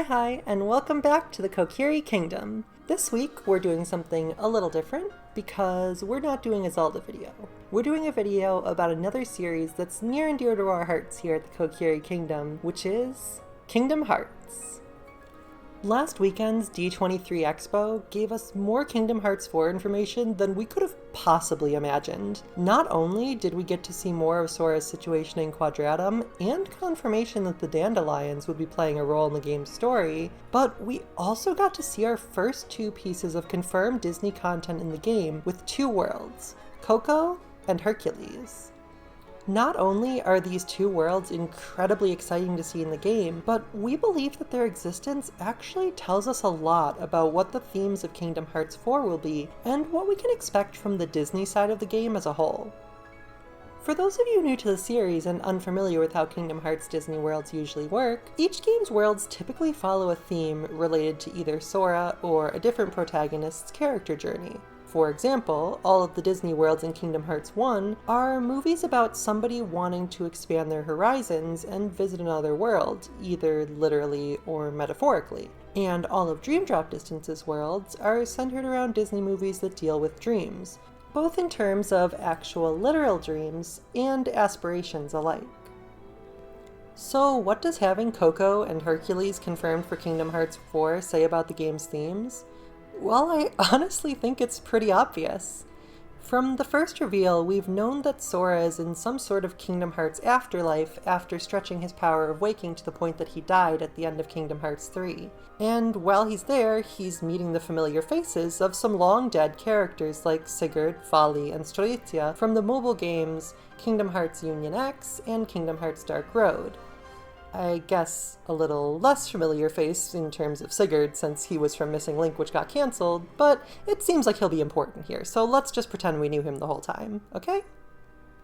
Hi, and welcome back to the Kokiri Kingdom. This week we're doing something a little different because we're not doing a Zelda video. We're doing a video about another series that's near and dear to our hearts here at the Kokiri Kingdom, which is Kingdom Hearts. Last weekend's D23 Expo gave us more Kingdom Hearts 4 information than we could have possibly imagined. Not only did we get to see more of Sora's situation in Quadratum and confirmation that the Dandelions would be playing a role in the game's story, but we also got to see our first two pieces of confirmed Disney content in the game with two worlds, Coco and Hercules. Not only are these two worlds incredibly exciting to see in the game, but we believe that their existence actually tells us a lot about what the themes of Kingdom Hearts 4 will be, and what we can expect from the Disney side of the game as a whole. For those of you new to the series and unfamiliar with how Kingdom Hearts Disney worlds usually work, each game's worlds typically follow a theme related to either Sora or a different protagonist's character journey. For example, all of the Disney worlds in Kingdom Hearts 1 are movies about somebody wanting to expand their horizons and visit another world, either literally or metaphorically. And all of Dream Drop Distance's worlds are centered around Disney movies that deal with dreams, both in terms of actual literal dreams and aspirations alike. So what does having Coco and Hercules confirmed for Kingdom Hearts 4 say about the game's themes? Well, I honestly think it's pretty obvious. From the first reveal, we've known that Sora is in some sort of Kingdom Hearts afterlife after stretching his power of waking to the point that he died at the end of Kingdom Hearts 3. And while he's there, he's meeting the familiar faces of some long-dead characters like Sigurd, Folly, and Strelitzia from the mobile games Kingdom Hearts Union X and Kingdom Hearts Dark Road. I guess a little less familiar face in terms of Sigurd since he was from Missing Link, which got cancelled, but it seems like he'll be important here, so let's just pretend we knew him the whole time, okay?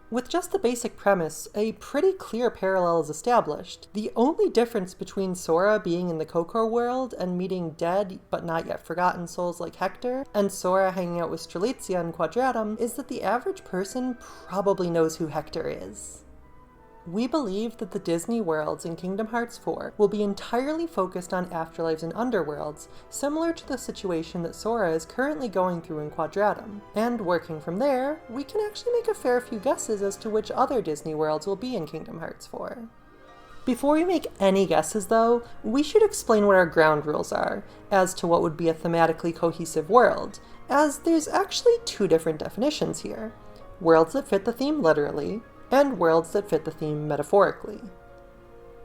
With just the basic premise, a pretty clear parallel is established. The only difference between Sora being in the Coco world and meeting dead but not yet forgotten souls like Hector, and Sora hanging out with Strelitzia in Quadratum, is that the average person probably knows who Hector is. We believe that the Disney worlds in Kingdom Hearts 4 will be entirely focused on afterlives and underworlds, similar to the situation that Sora is currently going through in Quadratum. And working from there, we can actually make a fair few guesses as to which other Disney worlds will be in Kingdom Hearts 4. Before we make any guesses though, we should explain what our ground rules are, as to what would be a thematically cohesive world, as there's actually two different definitions here. Worlds that fit the theme literally, and worlds that fit the theme metaphorically.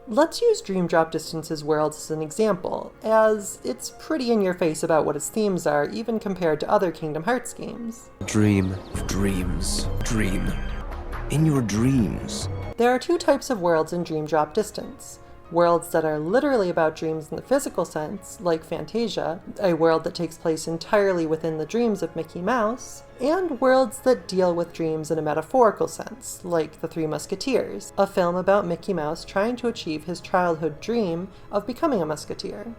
Let's use Dream Drop Distance's worlds as an example, as it's pretty in your face about what its themes are, even compared to other Kingdom Hearts games. Dream of dreams. Dream. In your dreams. There are two types of worlds in Dream Drop Distance. Worlds that are literally about dreams in the physical sense, like Fantasia, a world that takes place entirely within the dreams of Mickey Mouse, and worlds that deal with dreams in a metaphorical sense, like The Three Musketeers, a film about Mickey Mouse trying to achieve his childhood dream of becoming a musketeer.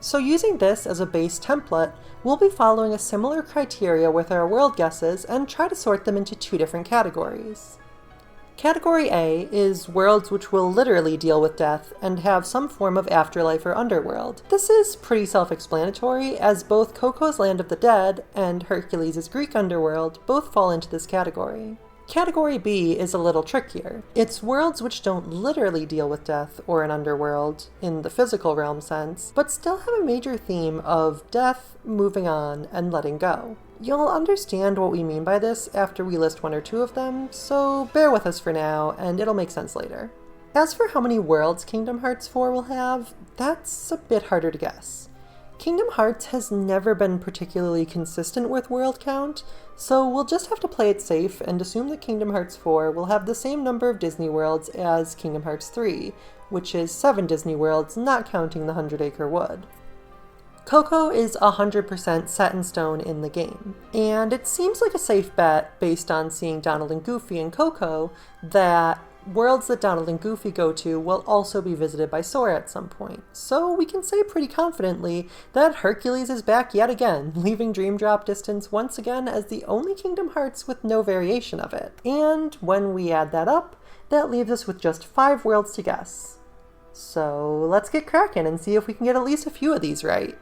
So using this as a base template, we'll be following a similar criteria with our world guesses and try to sort them into two different categories. Category A is worlds which will literally deal with death and have some form of afterlife or underworld. This is pretty self-explanatory, as both Coco's Land of the Dead and Hercules' Greek underworld both fall into this category. Category B is a little trickier. It's worlds which don't literally deal with death or an underworld in the physical realm sense, but still have a major theme of death, moving on, and letting go. You'll understand what we mean by this after we list one or two of them, so bear with us for now, and it'll make sense later. As for how many worlds Kingdom Hearts 4 will have, that's a bit harder to guess. Kingdom Hearts has never been particularly consistent with world count, so we'll just have to play it safe and assume that Kingdom Hearts 4 will have the same number of Disney worlds as Kingdom Hearts 3, which is 7 Disney worlds, not counting the 100 Acre Wood. Coco is 100% set in stone in the game, and it seems like a safe bet based on seeing Donald and Goofy in Coco that worlds that Donald and Goofy go to will also be visited by Sora at some point. So we can say pretty confidently that Hercules is back yet again, leaving Dream Drop Distance once again as the only Kingdom Hearts with no variation of it. And when we add that up, that leaves us with just 5 worlds to guess. So let's get cracking and see if we can get at least a few of these right.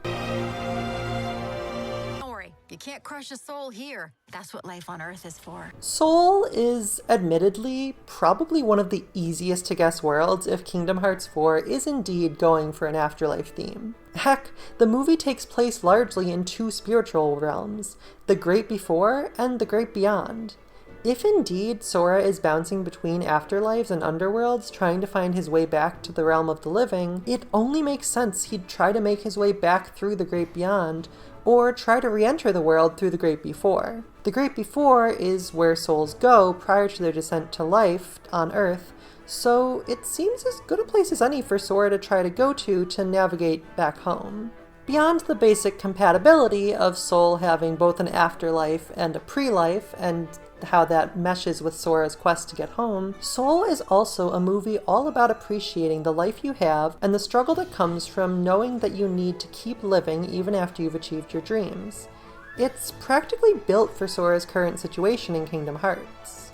Don't worry, you can't crush a soul here. That's what life on Earth is for. Soul is admittedly probably one of the easiest to guess worlds if Kingdom Hearts 4 is indeed going for an afterlife theme. Heck, the movie takes place largely in two spiritual realms, the Great Before and the Great Beyond. If indeed Sora is bouncing between afterlives and underworlds trying to find his way back to the realm of the living, it only makes sense he'd try to make his way back through the Great Beyond, or try to re-enter the world through the Great Before. The Great Before is where souls go prior to their descent to life on Earth, so it seems as good a place as any for Sora to try to go to navigate back home. Beyond the basic compatibility of Soul having both an afterlife and a pre-life, and how that meshes with Sora's quest to get home, Soul is also a movie all about appreciating the life you have and the struggle that comes from knowing that you need to keep living even after you've achieved your dreams. It's practically built for Sora's current situation in Kingdom Hearts.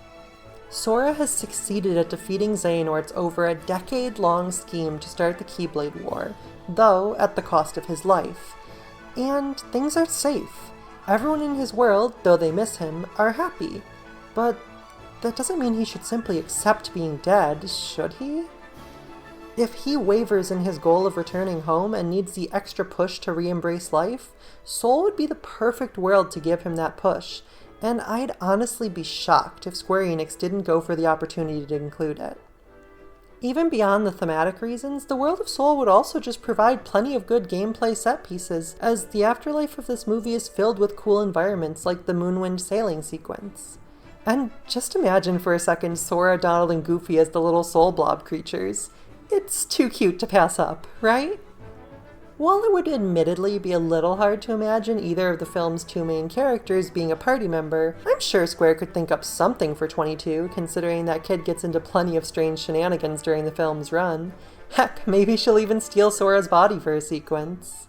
Sora has succeeded at defeating Xehanort's over a decade-long scheme to start the Keyblade War, though at the cost of his life. And things are safe. Everyone in his world, though they miss him, are happy. But that doesn't mean he should simply accept being dead, should he? If he wavers in his goal of returning home and needs the extra push to re-embrace life, Soul would be the perfect world to give him that push, and I'd honestly be shocked if Square Enix didn't go for the opportunity to include it. Even beyond the thematic reasons, the world of Soul would also just provide plenty of good gameplay set pieces, as the afterlife of this movie is filled with cool environments like the Moonwind sailing sequence. And just imagine for a second Sora, Donald, and Goofy as the little soul blob creatures. It's too cute to pass up, right? While it would admittedly be a little hard to imagine either of the film's two main characters being a party member, I'm sure Square could think up something for 22, considering that kid gets into plenty of strange shenanigans during the film's run. Heck, maybe she'll even steal Sora's body for a sequence.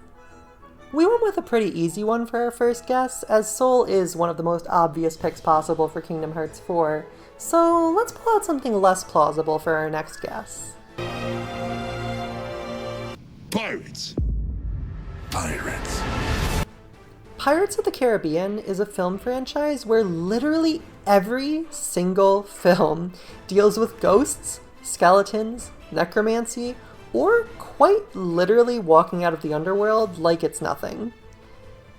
We went with a pretty easy one for our first guess, as Soul is one of the most obvious picks possible for Kingdom Hearts 4, so let's pull out something less plausible for our next guess. Pirates. Pirates. Pirates of the Caribbean is a film franchise where literally every single film deals with ghosts, skeletons, necromancy, or quite literally walking out of the underworld like it's nothing.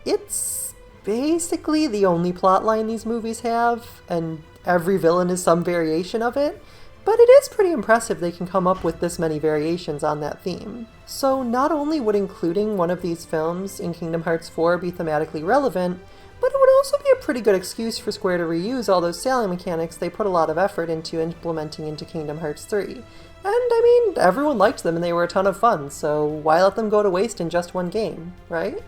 It's basically the only plotline these movies have, and every villain is some variation of it, but it is pretty impressive they can come up with this many variations on that theme. So not only would including one of these films in Kingdom Hearts 4 be thematically relevant, but it would also be a pretty good excuse for Square to reuse all those sailing mechanics they put a lot of effort into implementing into Kingdom Hearts 3. And I mean, everyone liked them and they were a ton of fun, so why let them go to waste in just one game, right?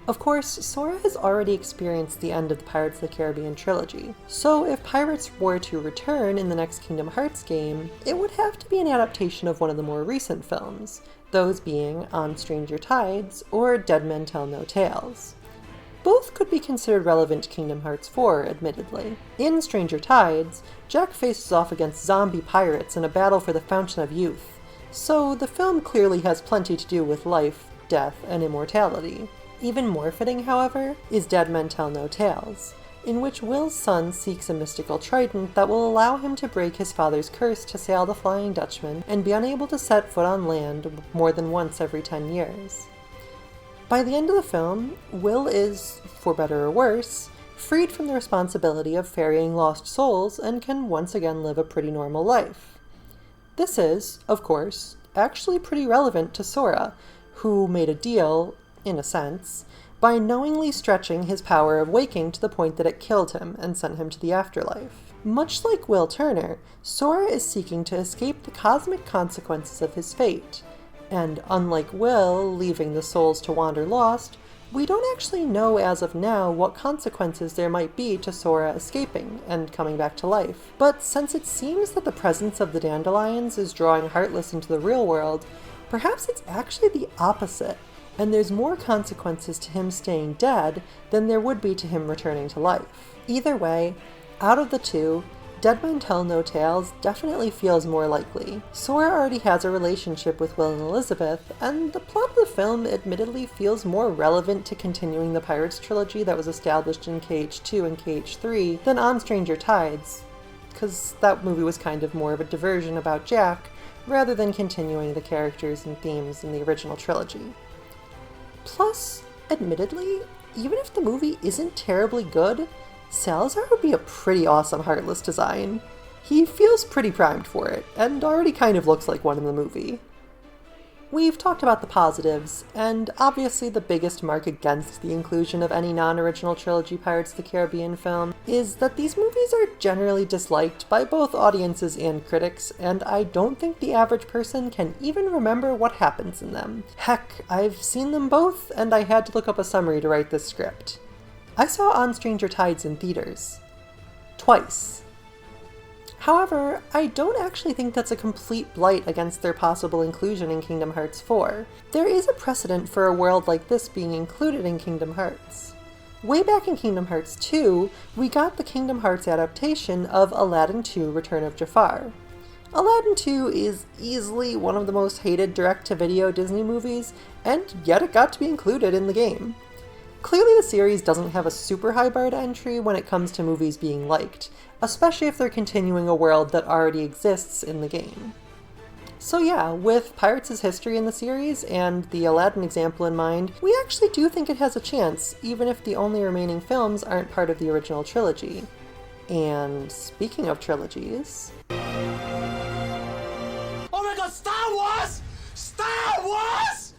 Of course, Sora has already experienced the end of the Pirates of the Caribbean trilogy, so if pirates were to return in the next Kingdom Hearts game, it would have to be an adaptation of one of the more recent films, those being On Stranger Tides or Dead Men Tell No Tales. Both could be considered relevant to Kingdom Hearts 4, admittedly. In Stranger Tides, Jack faces off against zombie pirates in a battle for the Fountain of Youth, so the film clearly has plenty to do with life, death, and immortality. Even more fitting, however, is Dead Men Tell No Tales, in which Will's son seeks a mystical trident that will allow him to break his father's curse to sail the Flying Dutchman and be unable to set foot on land more than once every 10 years. By the end of the film, Will is, for better or worse, freed from the responsibility of ferrying lost souls and can once again live a pretty normal life. This is, of course, actually pretty relevant to Sora, who made a deal, in a sense, by knowingly stretching his power of waking to the point that it killed him and sent him to the afterlife. Much like Will Turner, Sora is seeking to escape the cosmic consequences of his fate, and unlike Will leaving the souls to wander lost, we don't actually know as of now what consequences there might be to Sora escaping and coming back to life. But since it seems that the presence of the dandelions is drawing Heartless into the real world, perhaps it's actually the opposite, and there's more consequences to him staying dead than there would be to him returning to life. Either way, out of the two, Dead Men Tell No Tales definitely feels more likely. Sora already has a relationship with Will and Elizabeth, and the plot of the film admittedly feels more relevant to continuing the Pirates trilogy that was established in KH2 and KH3 than On Stranger Tides, because that movie was kind of more of a diversion about Jack, rather than continuing the characters and themes in the original trilogy. Plus, admittedly, even if the movie isn't terribly good, Salazar would be a pretty awesome Heartless design. He feels pretty primed for it, and already kind of looks like one in the movie. We've talked about the positives, and obviously the biggest mark against the inclusion of any non-original trilogy Pirates of the Caribbean film is that these movies are generally disliked by both audiences and critics, and I don't think the average person can even remember what happens in them. Heck, I've seen them both, and I had to look up a summary to write this script. I saw On Stranger Tides in theaters. Twice. However, I don't actually think that's a complete blight against their possible inclusion in Kingdom Hearts 4. There is a precedent for a world like this being included in Kingdom Hearts. Way back in Kingdom Hearts 2, we got the Kingdom Hearts adaptation of Aladdin 2: Return of Jafar. Aladdin 2 is easily one of the most hated direct-to-video Disney movies, and yet it got to be included in the game. Clearly the series doesn't have a super high bar to entry when it comes to movies being liked, especially if they're continuing a world that already exists in the game. So yeah, with Pirates' history in the series and the Aladdin example in mind, we actually do think it has a chance, even if the only remaining films aren't part of the original trilogy. And speaking of trilogies... Oh my god, Star Wars! Star Wars!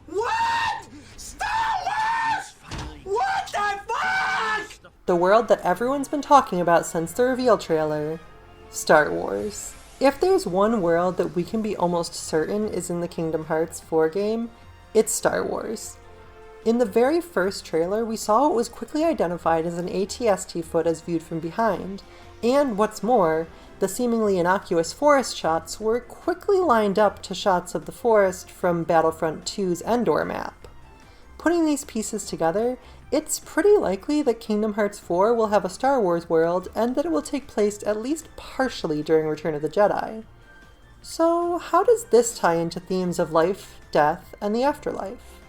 What? Star Wars! What the fuck? The world that everyone's been talking about since the reveal trailer, Star Wars. If there's one world that we can be almost certain is in the Kingdom Hearts 4 game, it's Star Wars. In the very first trailer, we saw what was quickly identified as an AT-ST foot as viewed from behind, and what's more, the seemingly innocuous forest shots were quickly lined up to shots of the forest from Battlefront 2's Endor map. Putting these pieces together, it's pretty likely that Kingdom Hearts 4 will have a Star Wars world and that it will take place at least partially during Return of the Jedi. So how does this tie into themes of life, death, and the afterlife?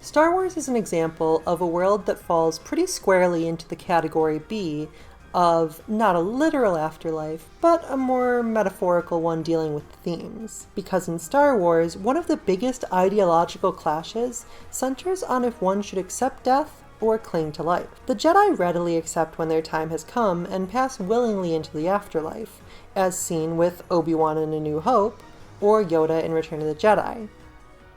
Star Wars is an example of a world that falls pretty squarely into the category B of not a literal afterlife, but a more metaphorical one dealing with themes. Because in Star Wars, one of the biggest ideological clashes centers on if one should accept death or cling to life. The Jedi readily accept when their time has come and pass willingly into the afterlife, as seen with Obi-Wan in A New Hope, or Yoda in Return of the Jedi.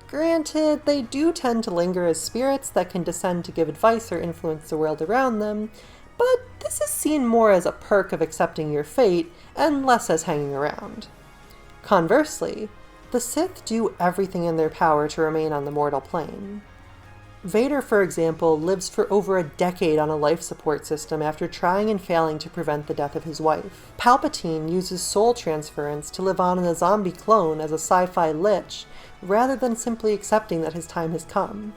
Granted, they do tend to linger as spirits that can descend to give advice or influence the world around them, but this is seen more as a perk of accepting your fate, and less as hanging around. Conversely, the Sith do everything in their power to remain on the mortal plane. Vader, for example, lives for over a decade on a life support system after trying and failing to prevent the death of his wife. Palpatine uses soul transference to live on in a zombie clone as a sci-fi lich, rather than simply accepting that his time has come.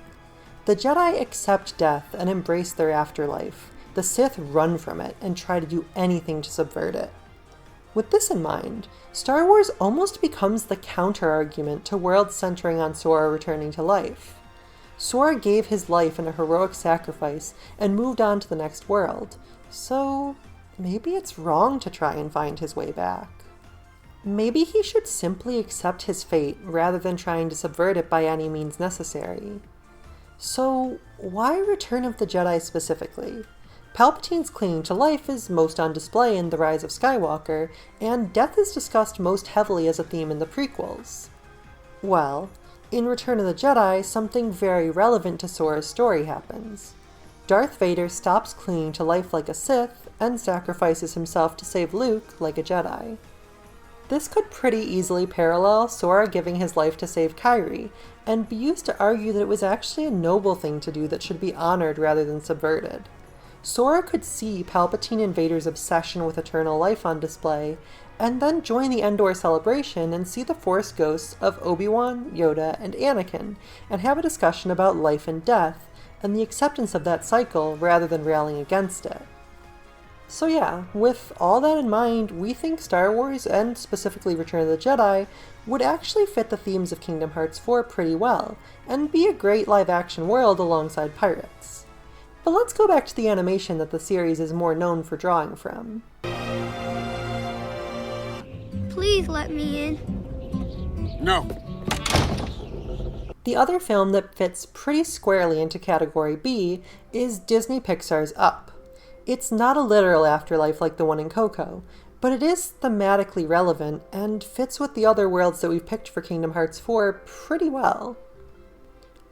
The Jedi accept death and embrace their afterlife. The Sith run from it and try to do anything to subvert it. With this in mind, Star Wars almost becomes the counter-argument to worlds centering on Sora returning to life. Sora gave his life in a heroic sacrifice and moved on to the next world, so maybe it's wrong to try and find his way back. Maybe he should simply accept his fate rather than trying to subvert it by any means necessary. So why Return of the Jedi specifically? Palpatine's clinging to life is most on display in The Rise of Skywalker, and death is discussed most heavily as a theme in the prequels. Well, in Return of the Jedi, something very relevant to Sora's story happens. Darth Vader stops clinging to life like a Sith and sacrifices himself to save Luke like a Jedi. This could pretty easily parallel Sora giving his life to save Kairi, and be used to argue that it was actually a noble thing to do that should be honored rather than subverted. Sora could see Palpatine and Vader's obsession with eternal life on display, and then join the Endor celebration and see the Force ghosts of Obi-Wan, Yoda, and Anakin, and have a discussion about life and death, and the acceptance of that cycle rather than railing against it. So yeah, with all that in mind, we think Star Wars, and specifically Return of the Jedi, would actually fit the themes of Kingdom Hearts 4 pretty well, and be a great live-action world alongside pirates. But let's go back to the animation that the series is more known for drawing from. Please let me in. No. The other film that fits pretty squarely into Category B is Disney Pixar's Up. It's not a literal afterlife like the one in Coco, but it is thematically relevant and fits with the other worlds that we've picked for Kingdom Hearts 4 pretty well.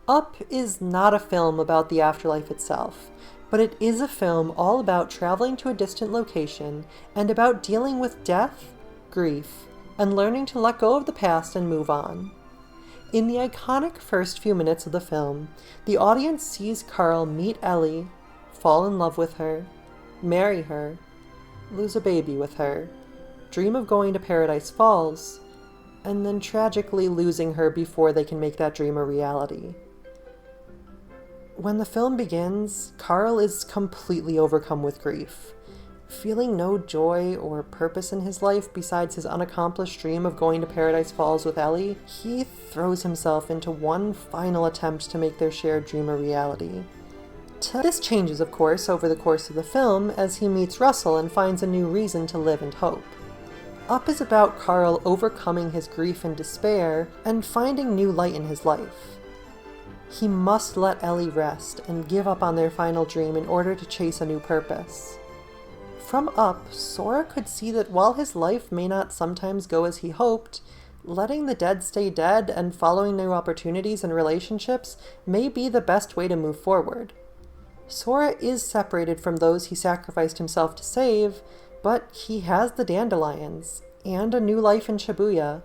Up is not a film about the afterlife itself, but it is a film all about traveling to a distant location and about dealing with death, grief, and learning to let go of the past and move on. In the iconic first few minutes of the film, the audience sees Carl meet Ellie, fall in love with her, marry her, lose a baby with her, dream of going to Paradise Falls, and then tragically losing her before they can make that dream a reality. When the film begins, Carl is completely overcome with grief. Feeling no joy or purpose in his life besides his unaccomplished dream of going to Paradise Falls with Ellie, he throws himself into one final attempt to make their shared dream a reality. This changes, of course, over the course of the film as he meets Russell and finds a new reason to live and hope. Up is about Carl overcoming his grief and despair and finding new light in his life. He must let Ellie rest and give up on their final dream in order to chase a new purpose. From Up, Sora could see that while his life may not sometimes go as he hoped, letting the dead stay dead and following new opportunities and relationships may be the best way to move forward. Sora is separated from those he sacrificed himself to save, but he has the dandelions, and a new life in Shibuya.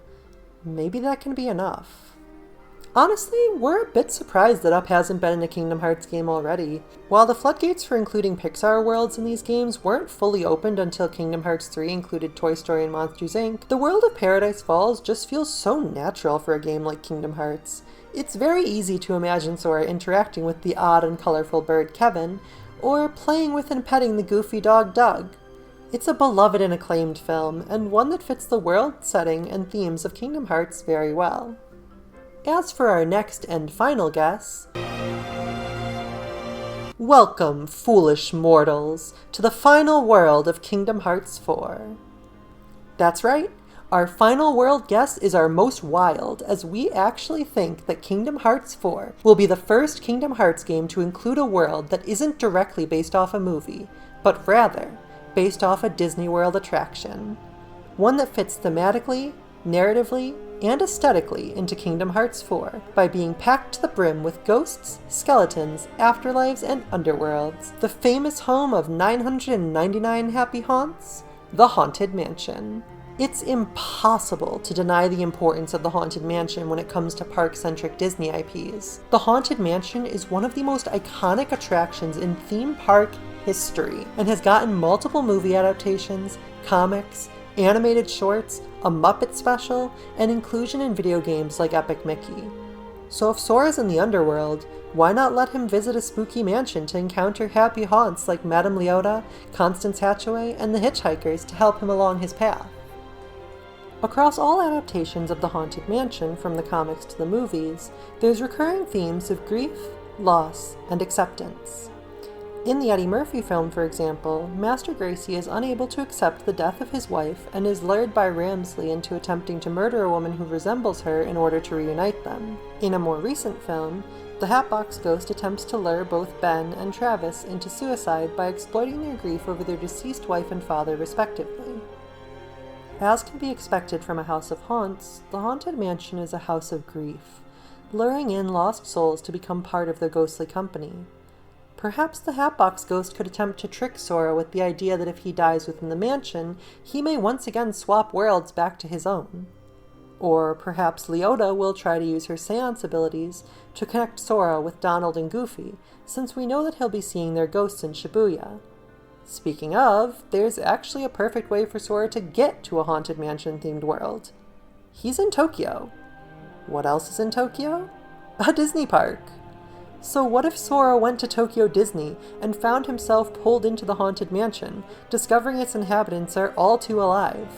Maybe that can be enough. Honestly, we're a bit surprised that Up hasn't been in a Kingdom Hearts game already. While the floodgates for including Pixar worlds in these games weren't fully opened until Kingdom Hearts 3 included Toy Story and Monsters Inc., the world of Paradise Falls just feels so natural for a game like Kingdom Hearts. It's very easy to imagine Sora interacting with the odd and colorful bird Kevin, or playing with and petting the goofy dog Doug. It's a beloved and acclaimed film, and one that fits the world, setting, and themes of Kingdom Hearts very well. As for our next and final guess, welcome, foolish mortals, to the final world of Kingdom Hearts 4. That's right, our final world guess is our most wild, as we actually think that Kingdom Hearts 4 will be the first Kingdom Hearts game to include a world that isn't directly based off a movie, but rather based off a Disney World attraction. One that fits thematically, narratively, and aesthetically into Kingdom Hearts 4 by being packed to the brim with ghosts, skeletons, afterlives, and underworlds. The famous home of 999 happy haunts, the Haunted Mansion. It's impossible to deny the importance of the Haunted Mansion when it comes to park-centric Disney IPs. The Haunted Mansion is one of the most iconic attractions in theme park history and has gotten multiple movie adaptations, comics, animated shorts, a Muppet special, and inclusion in video games like Epic Mickey. So if Sora's in the underworld, why not let him visit a spooky mansion to encounter happy haunts like Madame Leota, Constance Hatchaway, and the Hitchhikers to help him along his path? Across all adaptations of the Haunted Mansion, from the comics to the movies, there's recurring themes of grief, loss, and acceptance. In the Eddie Murphy film, for example, Master Gracie is unable to accept the death of his wife and is lured by Ramsley into attempting to murder a woman who resembles her in order to reunite them. In a more recent film, the Hatbox Ghost attempts to lure both Ben and Travis into suicide by exploiting their grief over their deceased wife and father, respectively. As can be expected from a house of haunts, the Haunted Mansion is a house of grief, luring in lost souls to become part of their ghostly company. Perhaps the Hatbox Ghost could attempt to trick Sora with the idea that if he dies within the mansion, he may once again swap worlds back to his own. Or perhaps Leota will try to use her seance abilities to connect Sora with Donald and Goofy, since we know that he'll be seeing their ghosts in Shibuya. Speaking of, there's actually a perfect way for Sora to get to a Haunted Mansion-themed world. He's in Tokyo. What else is in Tokyo? A Disney park. So what if Sora went to Tokyo Disney and found himself pulled into the Haunted Mansion, discovering its inhabitants are all too alive?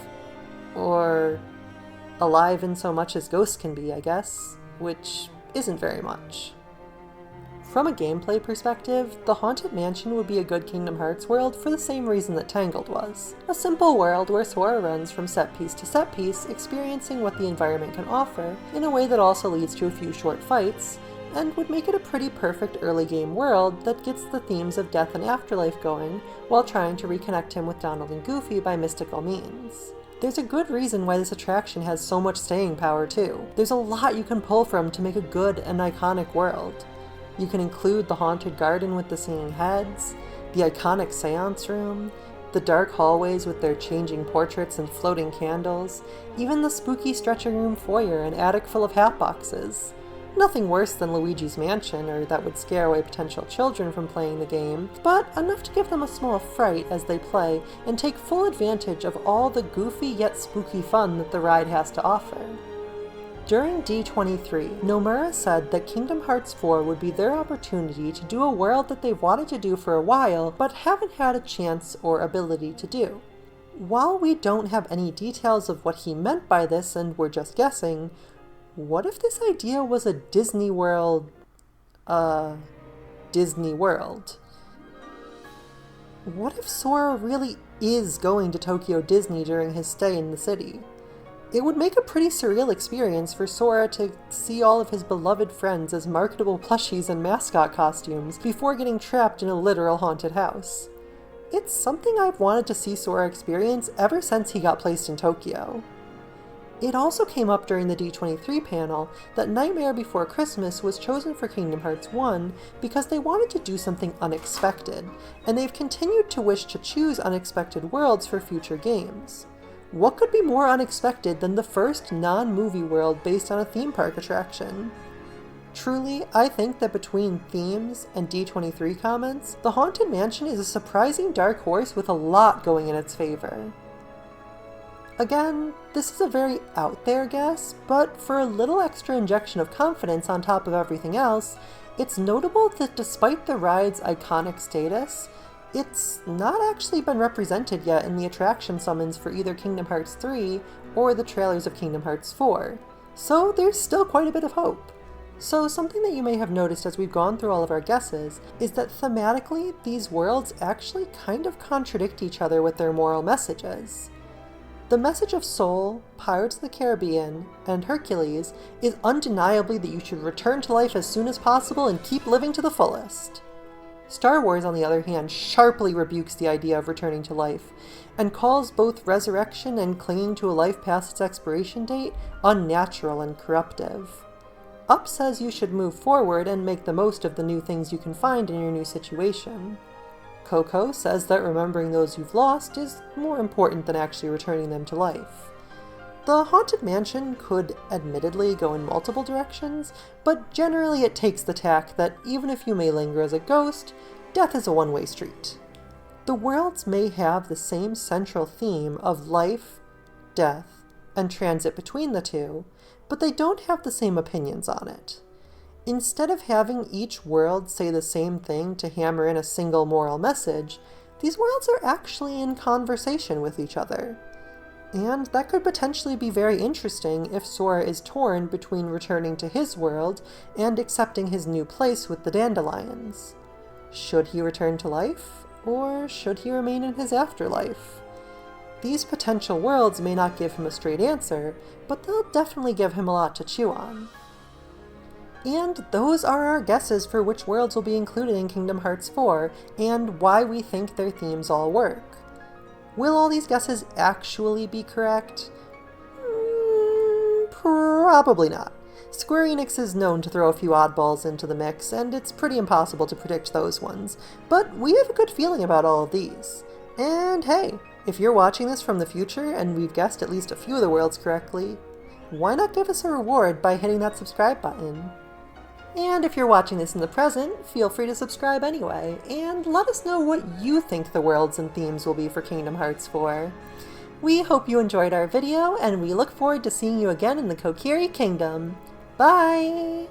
Or alive in so much as ghosts can be, I guess, which isn't very much. From a gameplay perspective, the Haunted Mansion would be a good Kingdom Hearts world for the same reason that Tangled was. A simple world where Sora runs from set piece to set piece, experiencing what the environment can offer, in a way that also leads to a few short fights, and would make it a pretty perfect early game world that gets the themes of death and afterlife going, while trying to reconnect him with Donald and Goofy by mystical means. There's a good reason why this attraction has so much staying power too. There's a lot you can pull from to make a good and iconic world. You can include the haunted garden with the singing heads, the iconic seance room, the dark hallways with their changing portraits and floating candles, even the spooky stretching room foyer and attic full of hat boxes. Nothing worse than Luigi's Mansion, or that would scare away potential children from playing the game, but enough to give them a small fright as they play and take full advantage of all the goofy yet spooky fun that the ride has to offer. During D23, Nomura said that Kingdom Hearts 4 would be their opportunity to do a world that they've wanted to do for a while, but haven't had a chance or ability to do. While we don't have any details of what he meant by this and we're just guessing, what if this idea was a Disney World? Disney World? What if Sora really is going to Tokyo Disney during his stay in the city? It would make a pretty surreal experience for Sora to see all of his beloved friends as marketable plushies and mascot costumes before getting trapped in a literal haunted house. It's something I've wanted to see Sora experience ever since he got placed in Tokyo. It also came up during the D23 panel that Nightmare Before Christmas was chosen for Kingdom Hearts 1 because they wanted to do something unexpected, and they've continued to wish to choose unexpected worlds for future games. What could be more unexpected than the first non-movie world based on a theme park attraction? Truly, I think that between themes and D23 comments, the Haunted Mansion is a surprising dark horse with a lot going in its favor. Again, this is a very out there guess, but for a little extra injection of confidence on top of everything else, it's notable that despite the ride's iconic status, it's not actually been represented yet in the attraction summons for either Kingdom Hearts 3 or the trailers of Kingdom Hearts 4, so there's still quite a bit of hope. So something that you may have noticed as we've gone through all of our guesses is that thematically, these worlds actually kind of contradict each other with their moral messages. The message of Soul, Pirates of the Caribbean, and Hercules is undeniably that you should return to life as soon as possible and keep living to the fullest. Star Wars, on the other hand, sharply rebukes the idea of returning to life, and calls both resurrection and clinging to a life past its expiration date unnatural and corruptive. Up says you should move forward and make the most of the new things you can find in your new situation. Coco says that remembering those you've lost is more important than actually returning them to life. The Haunted Mansion could admittedly go in multiple directions, but generally it takes the tack that even if you may linger as a ghost, death is a one-way street. The worlds may have the same central theme of life, death, and transit between the two, but they don't have the same opinions on it. Instead of having each world say the same thing to hammer in a single moral message, these worlds are actually in conversation with each other. And that could potentially be very interesting if Sora is torn between returning to his world and accepting his new place with the dandelions. Should he return to life, or should he remain in his afterlife? These potential worlds may not give him a straight answer, but they'll definitely give him a lot to chew on. And those are our guesses for which worlds will be included in Kingdom Hearts 4, and why we think their themes all work. Will all these guesses actually be correct? Probably not. Square Enix is known to throw a few oddballs into the mix, and it's pretty impossible to predict those ones, but we have a good feeling about all of these. And hey, if you're watching this from the future and we've guessed at least a few of the worlds correctly, why not give us a reward by hitting that subscribe button? And if you're watching this in the present, feel free to subscribe anyway, and let us know what you think the worlds and themes will be for Kingdom Hearts 4. We hope you enjoyed our video, and we look forward to seeing you again in the Kokiri Kingdom. Bye!